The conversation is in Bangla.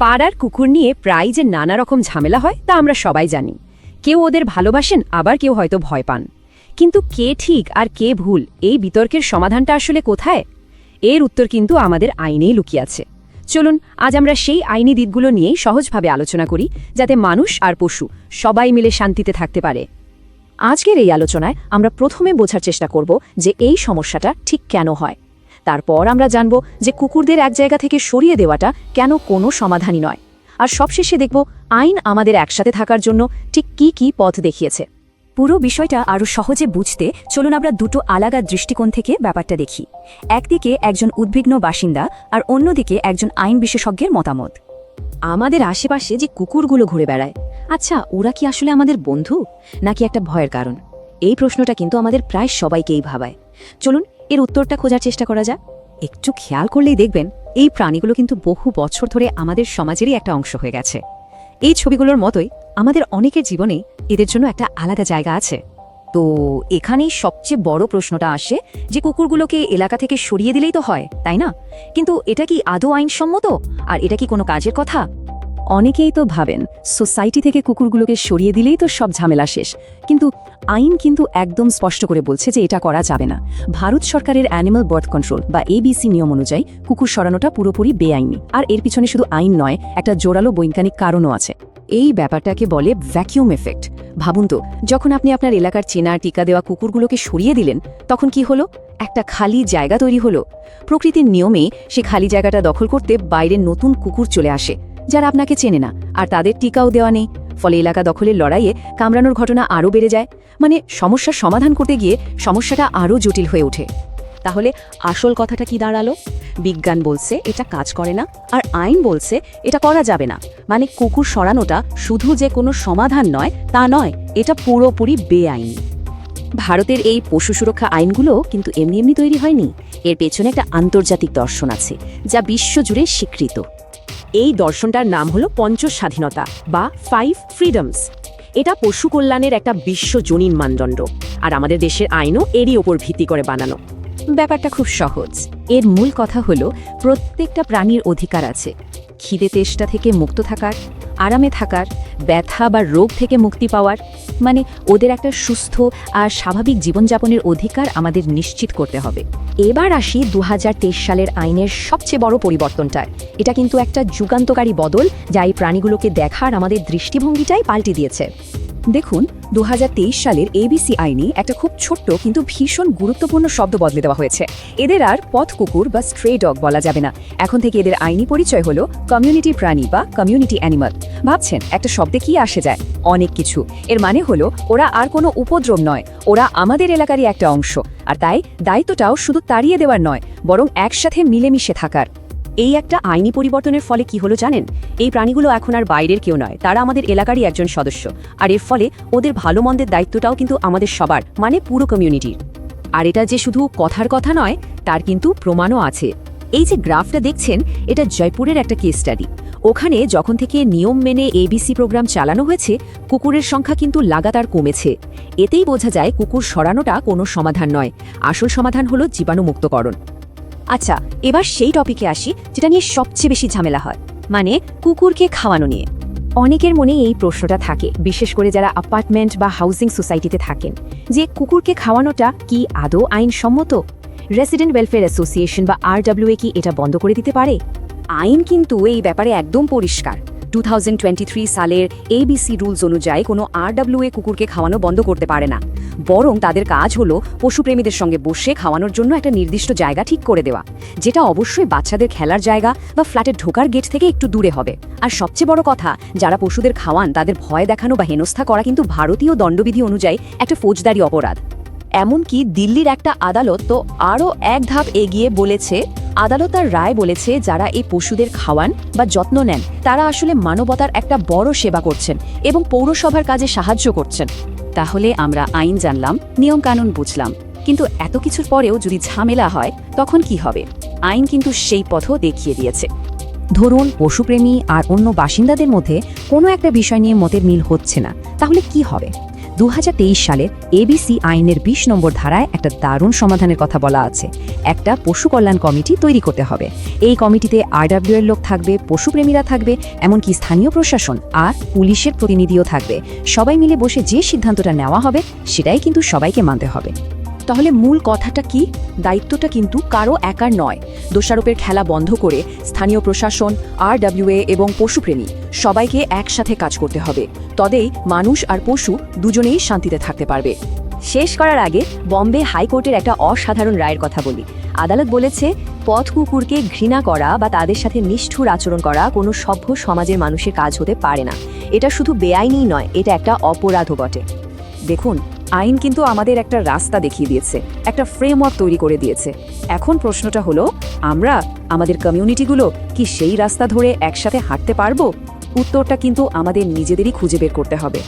পাড়ার কুকুর নিয়ে প্রায় যে নানা রকম ঝামেলা হয় তা আমরা সবাই জানি। কেউ ওদের ভালোবাসেন, আবার কেউ হয়তো ভয় পান। কিন্তু কে ঠিক আর কে ভুল, এই বিতর্কের সমাধানটা আসলে কোথায়? এর উত্তর কিন্তু আমাদের আইনেই লুকিয়ে আছে। চলুন আজ আমরা সেই আইনি দিকগুলো নিয়েই সহজভাবে আলোচনা করি, যাতে মানুষ আর পশু সবাই মিলে শান্তিতে থাকতে পারে। আজকের এই আলোচনায় আমরা প্রথমে বোঝার চেষ্টা করব যে এই সমস্যাটা ঠিক কেন হয়। তারপর আমরা জানব যে কুকুরদের এক জায়গা থেকে সরিয়ে দেওয়াটা কেন কোনো সমাধানই নয়। আর সবশেষে দেখব আইন আমাদের একসাথে থাকার জন্য ঠিক কি কি পথ দেখিয়েছে। পুরো বিষয়টা আরও সহজে বুঝতে চলুন আমরা দুটো আলাদা দৃষ্টিকোণ থেকে ব্যাপারটা দেখি। একদিকে একজন উদ্বিগ্ন বাসিন্দা আর অন্যদিকে একজন আইন বিশেষজ্ঞের মতামত। আমাদের আশেপাশে যে কুকুরগুলো ঘুরে বেড়ায়, আচ্ছা ওরা কি আসলে আমাদের বন্ধু নাকি একটা ভয়ের কারণ? এই প্রশ্নটা কিন্তু আমাদের প্রায় সবাইকেই ভাবায়। চলুন এর উত্তরটা খোঁজার চেষ্টা করা যাক। একটু খেয়াল করলেই দেখবেন এই প্রাণীগুলো কিন্তু বহু বছর ধরে আমাদের সমাজেরই একটা অংশ হয়ে গেছে। এই ছবিগুলোর মতোই আমাদের অনেকের জীবনে এদের জন্য একটা আলাদা জায়গা আছে। তো এখানেই সবচেয়ে বড় প্রশ্নটা আসে যে কুকুরগুলোকে এলাকা থেকে সরিয়ে দিলেই তো হয়, তাই না? কিন্তু এটা কি আদৌ আইনসম্মত? আর এটা কি কোনো কাজের কথা? অনেকেই তো ভাবেন সোসাইটি থেকে কুকুরগুলোকে সরিয়ে দিলেই তো সব ঝামেলা শেষ, কিন্তু আইন কিন্তু একদম স্পষ্ট করে বলছে যে এটা করা যাবে না। ভারত সরকারের অ্যানিমাল বার্থ কন্ট্রোল বা এবিসি নিয়ম অনুযায়ী কুকুর সরানোটা পুরোপুরি বেআইনি। আর এর পিছনে শুধু আইন নয়, একটা জোরালো বৈজ্ঞানিক কারণও আছে। এই ব্যাপারটাকে বলে ভ্যাকিউম এফেক্ট। ভাবুন তো, যখন আপনি আপনার এলাকার চেনা টিকা দেওয়া কুকুরগুলোকে সরিয়ে দিলেন, তখন কি হলো? একটা খালি জায়গা তৈরি হলো। প্রকৃতির নিয়মে সে খালি জায়গাটা দখল করতে বাইরের নতুন কুকুর চলে আসে, যারা আপনাকে চেনে না, আর তাদের টিকাও দেওয়া নেই। ফলে এলাকা দখলের লড়াইয়ে কামড়ানোর ঘটনা আরও বেড়ে যায়। মানে সমস্যার সমাধান করতে গিয়ে সমস্যাটা আরও জটিল হয়ে ওঠে। তাহলে আসল কথাটা কি দাঁড়ালো? বিজ্ঞান বলছে এটা কাজ করে না, আর আইন বলছে এটা করা যাবে না। মানে কুকুর সরানোটা শুধু যে কোনো সমাধান নয় তা নয়, এটা পুরোপুরি বেআইনি। ভারতের এই পশু সুরক্ষা আইনগুলো কিন্তু এমনি এমনি তৈরি হয়নি। এর পেছনে একটা আন্তর্জাতিক দর্শন আছে, যা বিশ্বজুড়ে স্বীকৃত। এই দর্শনটার নাম হলো পঞ্চ স্বাধীনতা বা 5 ফ্রিডমস। এটা পশু কল্যাণের একটা বিশ্বজনীন মানদণ্ড, আর আমাদের দেশের আইনও এরই ওপর ভিত্তি করে বানানো। ব্যাপারটা খুব সহজ। এর মূল কথা হলো প্রত্যেকটা প্রাণীর অধিকার আছে খিদে তেষ্টা থেকে মুক্ত থাকার, আরামে থাকার, ব্যথা বা রোগ থেকে মুক্তি পাওয়ার। মানে ওদের একটা সুস্থ আর স্বাভাবিক জীবনযাপনের অধিকার আমাদের নিশ্চিত করতে হবে। এবার আসি 2023 সালের আইনের সবচেয়ে বড় পরিবর্তনটায়। এটা কিন্তু একটা যুগান্তকারী বদল, যা এই প্রাণীগুলোকে দেখার আমাদের দৃষ্টিভঙ্গিটাই পাল্টে দিয়েছে। দেখুন, 2023 সালের এবিসি আইনে একটা খুব ছোট্ট কিন্তু ভীষণ গুরুত্বপূর্ণ শব্দ বদলে দেওয়া হয়েছে। এদের আর পথ কুকুর বা স্ট্রে ডগ বলা যাবে না। এখন থেকে এদের আইনি পরিচয় হলো কমিউনিটি প্রাণী বা কমিউনিটি অ্যানিমাল। ভাবছেন একটা শব্দে কি আসে যায়? অনেক কিছু। এর মানে হলো ওরা আর কোনো উপদ্রব নয়, ওরা আমাদের এলাকারই একটা অংশ। আর তাই দায়িত্বটাও শুধু তাড়িয়ে দেওয়ার নয়, বরং একসাথে মিলেমিশে থাকার। এই একটা আইনি পরিবর্তনের ফলে কি হলো জানেন? এই প্রাণীগুলো এখন আর বাইরের কেউ নয়, তারা আমাদের এলাকারই একজন সদস্য। আর এর ফলে ওদের ভালো মন্দের দায়িত্বটাও কিন্তু আমাদের সবার, মানে পুরো কমিউনিটির। আর এটা যে শুধু কথার কথা নয়, তার কিন্তু প্রমাণও আছে। এই যে গ্রাফটা দেখছেন, এটা জয়পুরের একটা কেস স্টাডি। ওখানে যখন থেকে নিয়ম মেনে এবিসি প্রোগ্রাম চালানো হয়েছে, কুকুরের সংখ্যা কিন্তু লাগাতার কমেছে। এতেই বোঝা যায় কুকুর সরানোটা কোনো সমাধান নয়, আসল সমাধান হলো জীবাণুমুক্তকরণ। আচ্ছা, এবার সেই টপিকে আসি যেটা নিয়ে সবচেয়ে বেশি ঝামেলা হয়, মানে কুকুরকে খাওয়ানো নিয়ে। অনেকের মনে এই প্রশ্নটা থাকে, বিশেষ করে যারা অ্যাপার্টমেন্ট বা হাউজিং সোসাইটিতে থাকেন, যে কুকুরকে খাওয়ানোটা কি আদৌ আইনসম্মত? রেসিডেন্ট ওয়েলফেয়ার অ্যাসোসিয়েশন বা RWA কি এটা বন্ধ করে দিতে পারে? আইন কিন্তু এই ব্যাপারে একদম পরিষ্কার। 2023 সালের এবিসি রুলস অনুযায়ী কোনো RWA কুকুরকে খাওয়ানো বন্ধ করতে পারে না। বরং তাদের কাজ হলো পশুপ্রেমীদের সঙ্গে বসে খাওয়ানোর জন্য একটা নির্দিষ্ট জায়গা ঠিক করে দেওয়া, যেটা অবশ্যই বাচ্চাদের খেলার জায়গা বা ফ্ল্যাটের ঢোকার গেট থেকে একটু দূরে হবে। আর সবচেয়ে বড় কথা, যারা পশুদের খাওয়ান তাদের ভয় দেখানো বা হেনস্থা করা কিন্তু ভারতীয় দণ্ডবিধি অনুযায়ী একটা ফৌজদারি অপরাধ। এমনকি দিল্লির একটা আদালত তো আরও এক ধাপ এগিয়ে বলেছে, আদালত তার রায় বলেছে যারা এই পশুদের খাওয়ান বা যত্ন নেন তারা আসলে মানবতার একটা বড় সেবা করছেন এবং পৌরসভার কাজে সাহায্য করছেন। তাহলে আমরা আইন জানলাম, নিয়ম কানুন বুঝলাম, কিন্তু এত কিছুর পরেও যদি ঝামেলা হয় তখন কি হবে? আইন কিন্তু সেই পথও দেখিয়ে দিয়েছে। ধরুন পশুপ্রেমী আর অন্য বাসিন্দাদের মধ্যে কোনো একটা বিষয় নিয়ে মতের মিল হচ্ছে না, তাহলে কি হবে? 2023 সালের এবিসি আইনের 20 নম্বর ধারায় একটা দারুণ সমাধানের কথা বলা আছে। একটা পশু কল্যাণ কমিটি তৈরি করতে হবে। এই কমিটিতে আরডব্লিউ এর লোক থাকবে, পশুপ্রেমীরা থাকবে, এমনকি স্থানীয় প্রশাসন আর পুলিশের প্রতিনিধিও থাকবে। সবাই মিলে বসে যে সিদ্ধান্তটা নেওয়া হবে সেটাই কিন্তু সবাইকে মানতে হবে। তাহলে মূল কথাটা কি? দায়িত্বটা কিন্তু কারো একার নয়। দোষারোপের খেলা বন্ধ করে স্থানীয় প্রশাসন, আরডব্লিউএ এবং পশুপ্রেমী সবাইকে একসাথে কাজ করতে হবে। তবেই মানুষ আর পশু দুজনেই শান্তিতে থাকতে পারবে। শেষ করার আগে বম্বে হাইকোর্টের একটা অসাধারণ রায়ের কথা বলি। আদালত বলেছে, পথ কুকুরকে ঘৃণা করা বা তাদের সাথে নিষ্ঠুর আচরণ করা কোনো সভ্য সমাজের মানুষের কাজ হতে পারে না। এটা শুধু বেআইনিই নয়, এটা একটা অপরাধও বটে। দেখুন, আইন কিন্তু আমাদের একটা রাস্তা দেখিয়ে দিয়েছে, একটা ফ্রেমওয়ার্ক তৈরি করে দিয়েছে। এখন প্রশ্নটা হলো, আমরা আমাদের কমিউনিটিগুলো কি সেই রাস্তা ধরে একসাথে হাঁটতে পারবো? উত্তরটা কিন্তু আমাদের নিজেদেরই খুঁজে বের করতে হবে।